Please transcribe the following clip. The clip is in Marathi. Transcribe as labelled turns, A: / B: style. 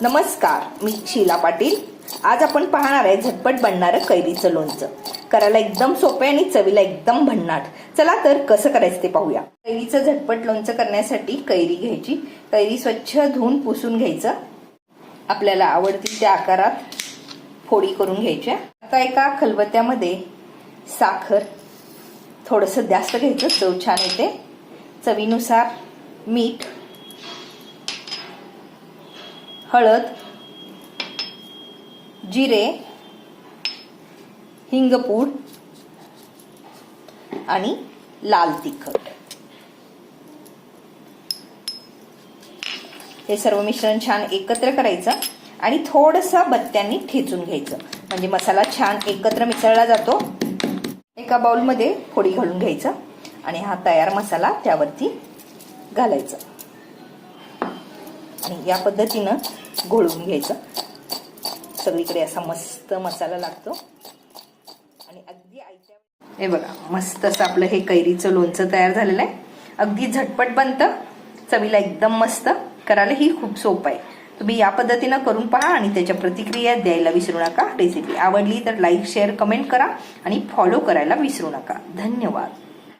A: नमस्कार, मी शीला पाटील। आज आपण पाहणार आहे झटपट बनणारं कैरीचं लोणचं। करायला एकदम सोपे आणि चवीला एकदम भन्नाट। चला तर कसं करायचं ते पाहूया। कैरीचं झटपट लोणचं करण्यासाठी कैरी घ्यायची। कैरी स्वच्छ धुवून पुसून घ्यायचं। आपल्याला आवडतील त्या आकारात फोडी करून घ्यायच्या। आता एका खलबत्त्यामध्ये साखर थोडंसं जास्त घ्यायचं, चव छान येते। चवीनुसार मीठ, हळद, जिरे, हिंगपूड आणि लाल तिखट हे सर्व मिश्रण छान एकत्र करायचं आणि थोडंसं बत्त्यांनी ठेचून घ्यायचं, म्हणजे मसाला छान एकत्र मिसळला जातो। एका बाउलमध्ये फोडी घालून घ्यायचं आणि हा तयार मसाला त्यावरती घालायचा आणि या पद्धतीनं घोळवून घ्यायचं। सगळीकडे असा मस्त मसाला लागतो आणि अगदी हे बघा, मस्त असं आपलं हे कैरीचं लोणचं तयार झालेलं आहे। अगदी झटपट बनतं, चवीला एकदम मस्त, करायलाही खूप सोपं आहे। तुम्ही या पद्धतीनं करून पहा आणि त्याच्या प्रतिक्रिया द्यायला विसरू नका। रेसिपी आवडली तर लाईक, शेअर, कमेंट करा आणि फॉलो करायला विसरू नका। धन्यवाद।